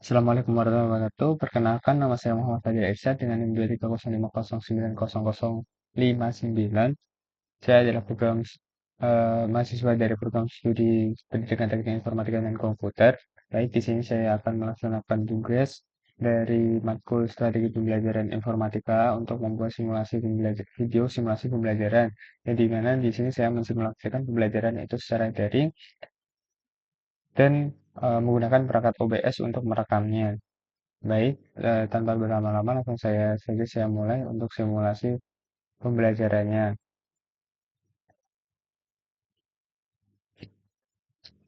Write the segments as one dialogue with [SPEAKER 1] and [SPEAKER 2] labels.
[SPEAKER 1] Assalamualaikum warahmatullahi wabarakatuh. Perkenalkan, nama saya Muhammad Fadil Irsyad dengan NIM 230509059. Saya adalah mahasiswa dari program studi Pendidikan Teknik Informatika dan Komputer. Baik, di sini saya akan melaksanakan tugas dari matkul Strategi Pembelajaran Informatika untuk membuat video simulasi pembelajaran. Yang di mana di sini saya mensimulasikan pembelajaran itu secara daring dan menggunakan perangkat OBS untuk merekamnya. Baik, tanpa berlama-lama langsung saya mulai untuk simulasi pembelajarannya.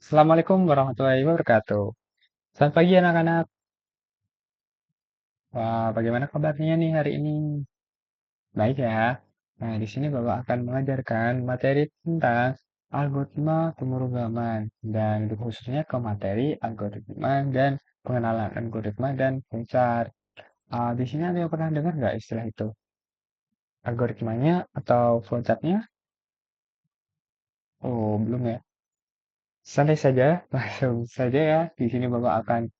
[SPEAKER 1] Assalamualaikum warahmatullahi wabarakatuh. Selamat pagi anak-anak. Wah, bagaimana kabarnya nih hari ini? Baik ya. Nah, di sini Bapak akan mengajarkan materi tentang algoritma pemrograman dan lebih khususnya ke materi algoritma dan pengenalan algoritma dan flowchart. Di sini ada yang pernah dengar nggak istilah itu? Algoritmanya atau flowchartnya? Oh, belum ya. Santai saja, langsung saja ya. Di sini Bapak akan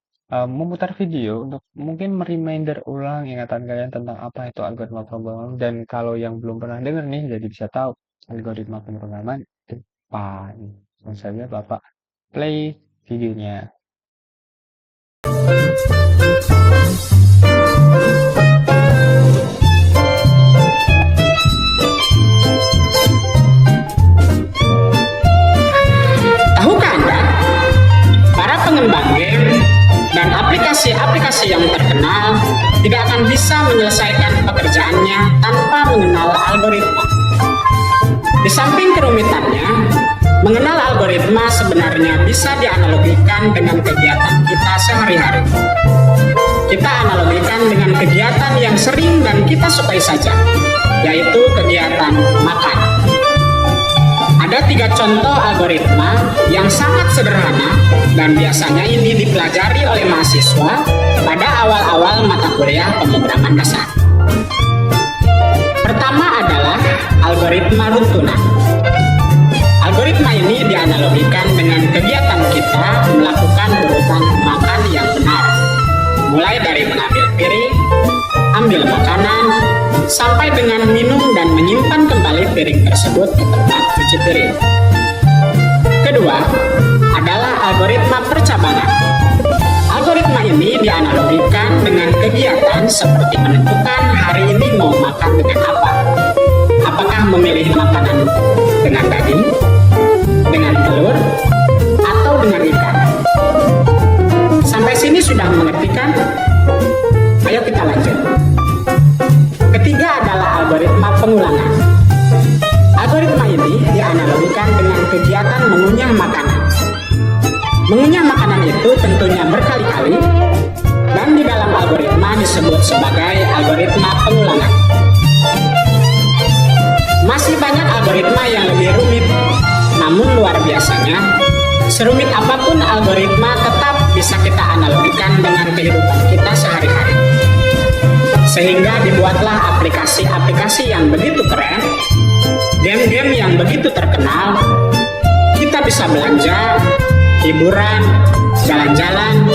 [SPEAKER 1] memutar video untuk mungkin mereminder ulang ingatan kalian tentang apa itu algoritma pemrograman. Dan kalau yang belum pernah dengar nih, jadi bisa tahu algoritma pemrograman itu apa. Langsung saja Bapak play videonya.
[SPEAKER 2] Tahukah Anda, para pengembang game dan aplikasi-aplikasi yang terkenal tidak akan bisa menyelesaikan pekerjaannya tanpa mengenal algoritma. Di samping kerumitannya, mengenal algoritma sebenarnya bisa dianalogikan dengan kegiatan kita sehari-hari. Kita analogikan dengan kegiatan yang sering dan kita sukai saja, yaitu kegiatan makan. Ada 3 contoh algoritma yang sangat sederhana dan biasanya ini dipelajari oleh mahasiswa pada awal-awal mata kuliah pemrograman dasar. Pertama adalah algoritma runtunan. Algoritma ini dianalogikan dengan kegiatan kita melakukan urutan makan yang benar, mulai dari mengambil piring, ambil makanan, sampai dengan minum dan menyimpan kembali piring tersebut ke tempat cuci piring. Kedua adalah algoritma percabangan. Algoritma ini dianalogikan dengan kegiatan seperti menentukan hari ini mau makan dengan apa. Apakah memilih makanan dengan daging, dengan telur, atau dengan ikan. Sampai sini sudah mengerti kan? Ayo kita lanjut. Ketiga adalah algoritma pengulangan. Algoritma ini dianalogikan dengan kegiatan mengunyah makanan. Mengunyah makanan itu tentunya berkali-kali dan di dalam algoritma disebut sebagai algoritma pengulangan. Masih banyak algoritma yang lebih rumit, namun luar biasanya, serumit apapun algoritma tetap bisa kita analogikan dengan kehidupan kita sehari-hari. Sehingga dibuatlah aplikasi-aplikasi yang begitu keren, game-game yang begitu terkenal, kita bisa belanja, hiburan, jalan-jalan,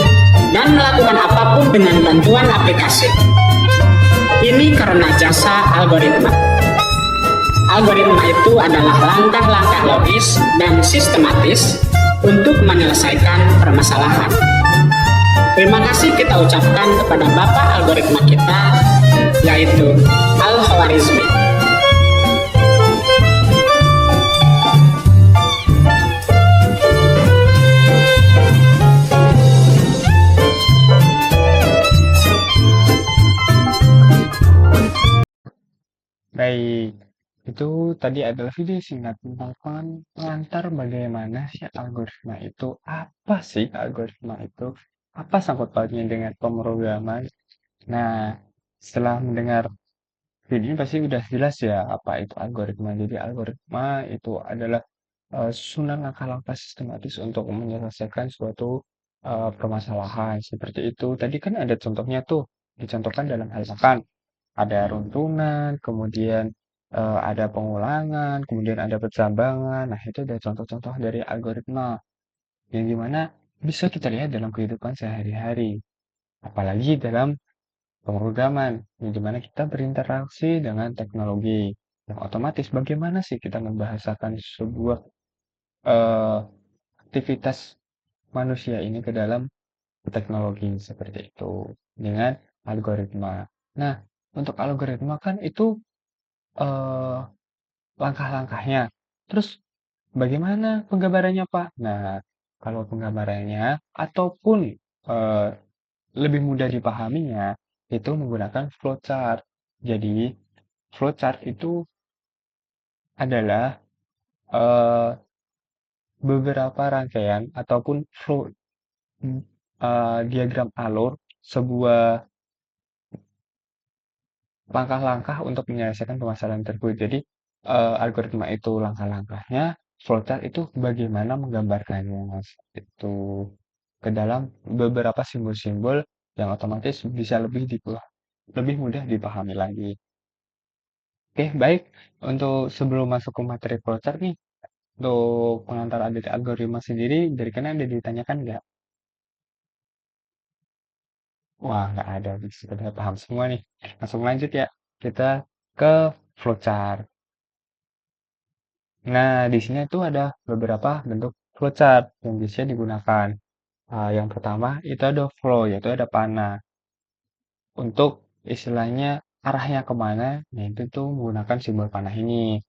[SPEAKER 2] dan melakukan apapun dengan bantuan aplikasi. Ini karena jasa algoritma. Algoritma itu adalah langkah-langkah logis dan sistematis untuk menyelesaikan permasalahan. Terima kasih kita ucapkan kepada Bapak algoritma kita, yaitu Al-Khwarizmi.
[SPEAKER 1] Baik, itu tadi adalah video singkat tentang pengantar bagaimana sih algoritma itu. Apa sih algoritma itu? Apa sangkut pautnya dengan pemrograman? Nah, setelah mendengar video ini pasti udah jelas ya apa itu algoritma. Jadi algoritma itu adalah susunan langkah-langkah sistematis untuk menyelesaikan suatu permasalahan. Seperti itu. Tadi kan ada contohnya tuh, dicontohkan dalam hal makan. Ada runtunan, kemudian ada pengulangan, kemudian ada pencabangan. Nah, itu ada contoh-contoh dari algoritma yang dimana bisa kita lihat dalam kehidupan sehari-hari. apalagi dalam pemrograman, di mana kita berinteraksi dengan teknologi. Yang otomatis bagaimana sih kita membahasakan sebuah eh, aktivitas manusia ini ke dalam teknologi seperti itu dengan algoritma. Nah, untuk algoritma kan itu eh, langkah-langkahnya. Terus bagaimana penggambarannya, Pak? Nah, kalau penggambarannya ataupun eh, lebih mudah dipahaminya itu menggunakan flowchart. Jadi, flowchart itu adalah eh, beberapa rangkaian ataupun flow diagram alur sebuah langkah-langkah untuk menyelesaikan permasalahan tersebut. Jadi, algoritma itu langkah-langkahnya, flowchart itu bagaimana menggambarkannya, itu ke dalam beberapa simbol-simbol yang otomatis bisa lebih mudah dipahami lagi. Oke, baik. Untuk sebelum masuk ke materi flowchart nih, untuk pengantar update algoritma sendiri, dari kalian ada ditanyakan nggak? Wah, nggak ada. Sudah paham semua nih. Langsung lanjut ya. Kita ke flowchart. Nah, di sini tuh ada beberapa bentuk flowchart yang bisa digunakan. Yang pertama itu ada flow, yaitu ada panah. Untuk istilahnya arahnya kemana, nah itu tuh menggunakan simbol panah ini.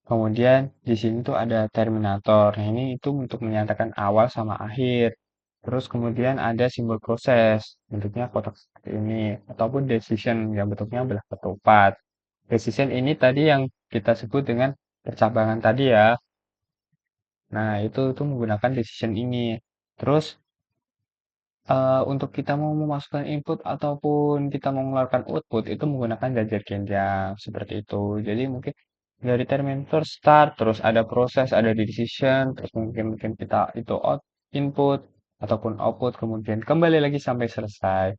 [SPEAKER 1] Kemudian di sini tuh ada terminator. Nah, ini itu untuk menyatakan awal sama akhir. Terus kemudian ada simbol proses, bentuknya kotak seperti ini, ataupun decision yang bentuknya belah ketupat. Decision ini tadi yang kita sebut dengan percabangan tadi ya. Nah, itu menggunakan decision ini. Terus untuk kita mau memasukkan input ataupun kita mau mengeluarkan output itu menggunakan jajar genjang seperti itu. Jadi mungkin dari terminator start, terus ada proses, ada decision, terus mungkin mungkin kita itu input ataupun output, kemudian kembali lagi sampai selesai.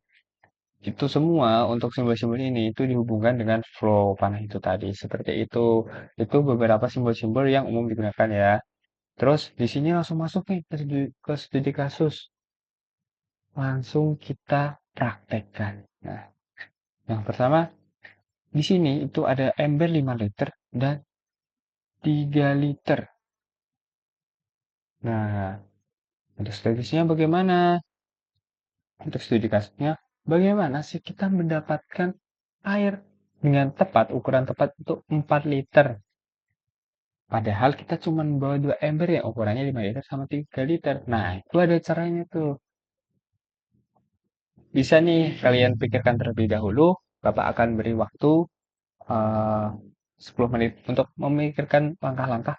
[SPEAKER 1] Itu semua untuk simbol-simbol ini itu dihubungkan dengan flow panah itu tadi. Seperti itu. Itu beberapa simbol-simbol yang umum digunakan ya. Terus di sini langsung masuk nih ke studi kasus. Langsung kita praktekkan. Nah, yang pertama di sini itu ada ember 5 liter dan 3 liter. Nah, untuk statusnya bagaimana? Untuk studi kasusnya, bagaimana sih kita mendapatkan air dengan tepat, ukuran tepat itu 4 liter. Padahal kita cuma bawa 2 ember yang ukurannya 5 liter sama 3 liter. Nah, itu ada caranya tuh. Bisa nih kalian pikirkan terlebih dahulu. Bapak akan beri waktu eh, 10 menit untuk memikirkan langkah-langkah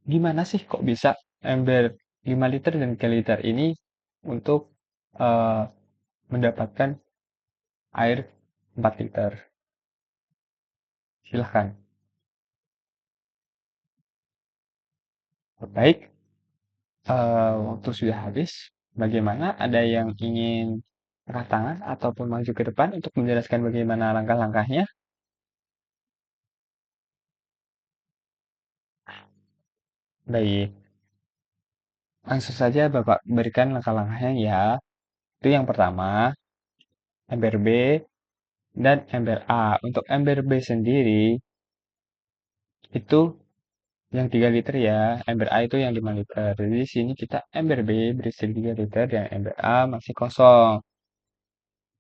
[SPEAKER 1] gimana sih kok bisa ember 5 liter dan 3 liter ini untuk eh, mendapatkan air 4 liter. Silahkan. Baik, waktu sudah habis. Bagaimana? Ada yang ingin angkat tangan ataupun maju ke depan untuk menjelaskan bagaimana langkah-langkahnya? Baik, langsung saja Bapak berikan langkah-langkahnya ya. Itu yang pertama, ember B dan ember A. Untuk ember B sendiri, itu yang 3 liter ya, ember A itu yang 5 liter. Jadi di sini kita ember B berisi 3 liter dan ember A masih kosong.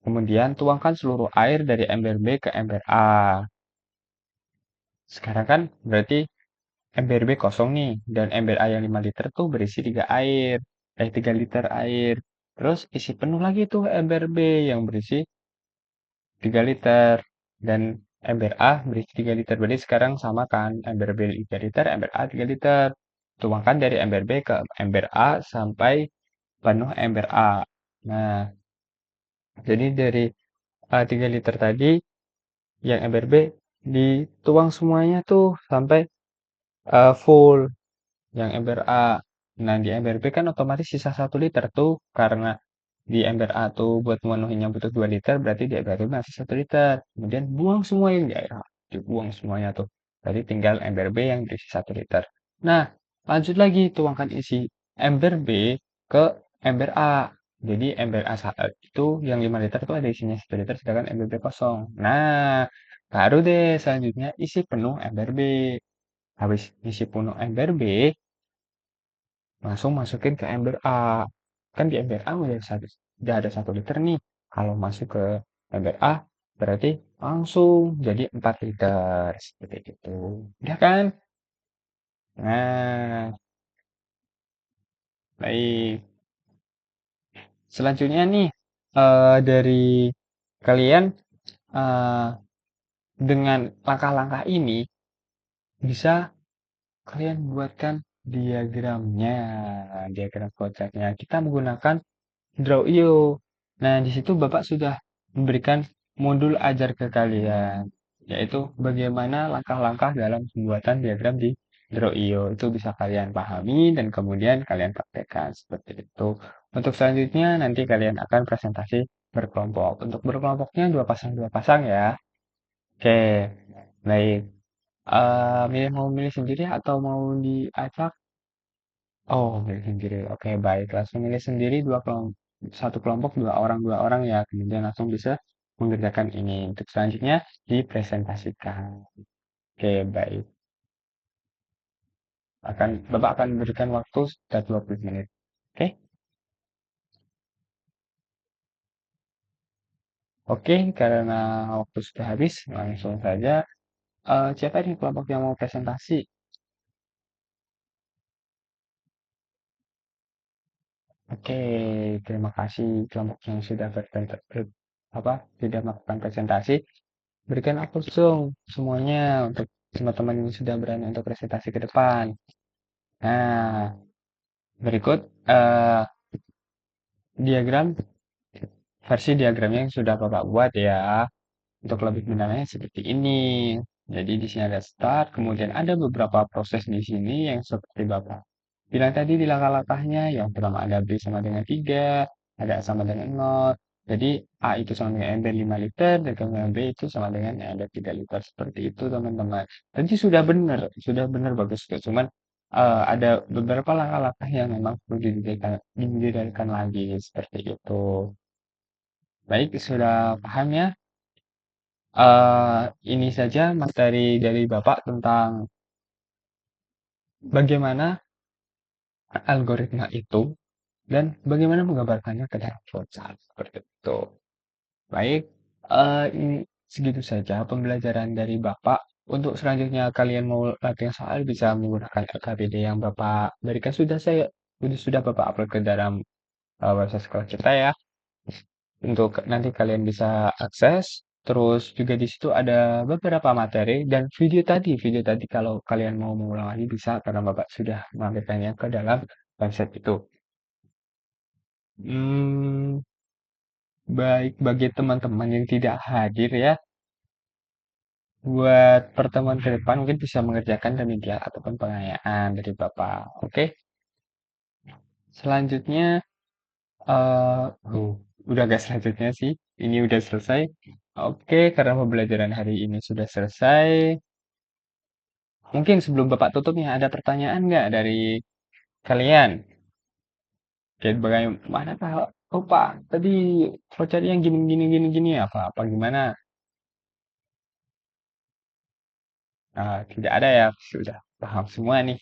[SPEAKER 1] Kemudian tuangkan seluruh air dari ember B ke ember A. Sekarang kan berarti ember B kosong nih dan ember A yang 5 liter tuh berisi 3 liter air. Terus isi penuh lagi tuh ember B yang berisi 3 liter dan ember A berisi 3 liter. Berarti sekarang sama kan ember B 3 liter, ember A 3 liter. Tuangkan dari ember B ke ember A sampai penuh ember A. Nah, jadi dari 3 liter tadi yang ember B dituang semuanya tuh sampai full yang ember A. Nah, di ember B kan otomatis sisa 1 liter tuh karena di ember A tuh buat memenuhinya butuh 2 liter, berarti di ember B masih 1 liter. Kemudian buang semua yang di air, dibuang semuanya tuh. Jadi tinggal ember B yang berisi 1 liter. Nah, lanjut lagi tuangkan isi ember B ke ember A. Jadi ember A itu yang 5 liter itu ada isinya 1 liter, sedangkan ember B kosong. Nah, baru deh selanjutnya isi penuh ember B. Habis isi penuh ember B, langsung masukin ke ember A. Kan di ember A udah ada 1 liter nih. Kalau masuk ke ember A, berarti langsung jadi 4 liter. Seperti itu. Udah kan? Nah, baik. Selanjutnya nih, dari kalian eh, dengan langkah-langkah ini bisa kalian buatkan diagramnya, diagram kocaknya. Kita menggunakan Draw.io. Nah, di situ Bapak sudah memberikan modul ajar ke kalian, yaitu bagaimana langkah-langkah dalam pembuatan diagram di Draw.io. Itu bisa kalian pahami dan kemudian kalian praktekkan seperti itu. Untuk selanjutnya nanti kalian akan presentasi berkelompok. Untuk berkelompoknya dua pasang ya. Oke, baik. Mau milih sendiri atau mau diacak? Oh, milih sendiri. Oke, baik. Langsung milih sendiri satu kelompok dua orang ya. Kemudian langsung bisa mengerjakan ini. Untuk selanjutnya dipresentasikan. Oke, baik. Bapak akan memberikan waktu sekitar 20 menit. Oke? Oke, karena waktu sudah habis, langsung saja. Siapa ini kelompok yang mau presentasi? Oke, terima kasih kelompok yang sudah sudah melakukan presentasi. Berikan aku dong semuanya untuk teman-teman yang sudah berani untuk presentasi ke depan. Nah, berikut diagram versi diagramnya yang sudah Bapak buat ya. Untuk lebih mendalamnya seperti ini. Jadi di sini ada start, kemudian ada beberapa proses di sini yang seperti Bapak bilang tadi di langkah-langkahnya. Yang pertama ada B sama dengan 3, ada A sama dengan 0. Jadi A itu sama dengan ember 5 liter, dan kemudian B itu sama dengan ember 3 liter. Seperti itu teman-teman. Tadi sudah benar bagus. Cuman ada beberapa langkah-langkah yang memang perlu didirikan lagi seperti itu. Baik, sudah paham ya? Ini saja materi dari Bapak tentang bagaimana algoritma itu dan bagaimana menggambarkannya ke dalam flowchart seperti itu. Baik, ini segitu saja pembelajaran dari Bapak. Untuk selanjutnya kalian mau latihan soal bisa menggunakan LKPD yang Bapak berikan sudah Bapak upload ke dalam website sekolah kita ya. Untuk nanti kalian bisa akses. Terus juga di situ ada beberapa materi dan video tadi kalau kalian mau mengulang lagi bisa karena Bapak sudah melampirkannya ke dalam website itu. Hmm, baik bagi teman-teman yang tidak hadir ya, buat pertemuan ke depan mungkin bisa mengerjakan remedial ataupun pengayaan dari Bapak. Oke, selanjutnya eh uh, udah gak selanjutnya sih. Ini udah selesai. Oke, karena pembelajaran hari ini sudah selesai. Mungkin sebelum Bapak tutup nih, ada pertanyaan nggak dari kalian? Kayak bagaimana Pak? Oh Pak, tadi voucher yang gini gini gini gini apa gimana? Tidak ada ya, sudah paham semua nih.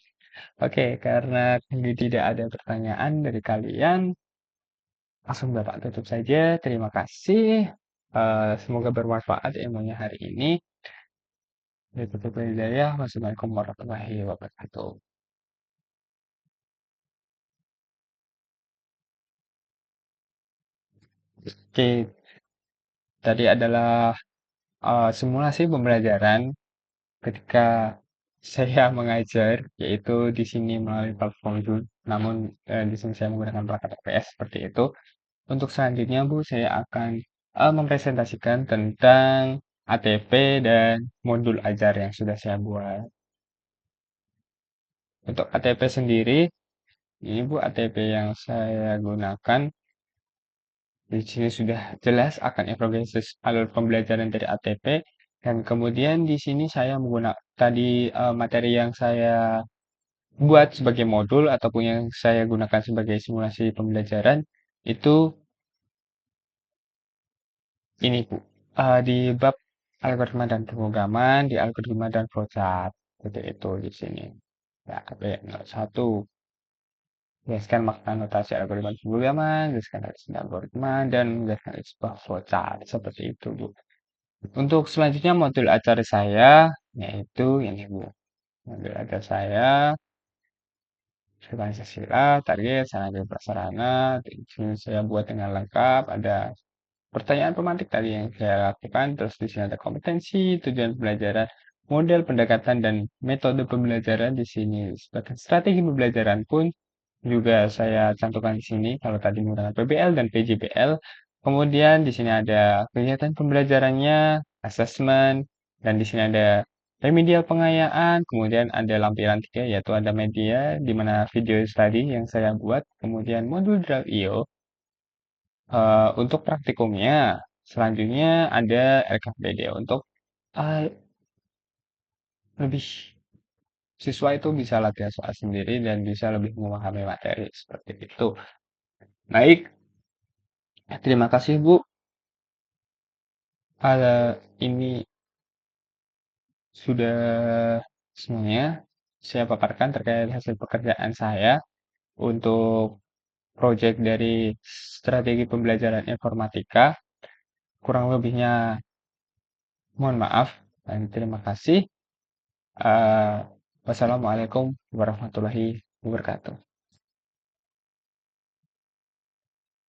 [SPEAKER 1] Oke, karena ini tidak ada pertanyaan dari kalian, langsung Bapak tutup saja. Terima kasih. Semoga bermanfaat ilmunya hari ini. Ditutup hidayah. Wassalamualaikum warahmatullahi wabarakatuh. Oke, tadi adalah simulasi pembelajaran ketika saya mengajar, yaitu di sini melalui platform Zoom. Namun di sini saya menggunakan perangkat OBS seperti itu. Untuk selanjutnya, Bu, saya akan mempresentasikan tentang ATP dan modul ajar yang sudah saya buat. Untuk ATP sendiri, ini Bu ATP yang saya gunakan. Di sini sudah jelas akan progresis alur pembelajaran dari ATP. Dan kemudian di sini saya menggunakan tadi materi yang saya buat sebagai modul ataupun yang saya gunakan sebagai simulasi pembelajaran. Itu ini Bu, di bab algoritma dan pemrograman, di algoritma dan flowchart, seperti itu di sini. Ya, satu, jelaskan makna notasi algoritma pemrograman, jelaskan arti algoritma, dan menjelaskan sebuah flowchart, seperti itu Bu. Untuk selanjutnya modul acara saya, yaitu ini Bu. Modul acara saya, Pancasila, target, sarana prasarana, di sini saya buat dengan lengkap, ada pertanyaan pemantik tadi yang saya lakukan, terus di sini ada kompetensi, tujuan pembelajaran, model pendekatan dan metode pembelajaran di sini. Sebagai strategi pembelajaran pun juga saya cantumkan di sini kalau tadi menggunakan PBL dan PJBL. Kemudian di sini ada kegiatan pembelajarannya, asesmen, dan di sini ada remedial pengayaan, kemudian ada lampiran 3 yaitu ada media di mana video tadi yang saya buat, kemudian modul Drive IO. Untuk praktikumnya, selanjutnya ada LKPD untuk eh, lebih siswa itu bisa latihan soal sendiri dan bisa lebih memahami materi seperti itu. Baik, terima kasih Bu. Ini sudah semuanya saya paparkan terkait hasil pekerjaan saya untuk proyek dari strategi pembelajaran informatika. Kurang lebihnya mohon maaf dan terima kasih. Eh, Wassalamualaikum warahmatullahi wabarakatuh.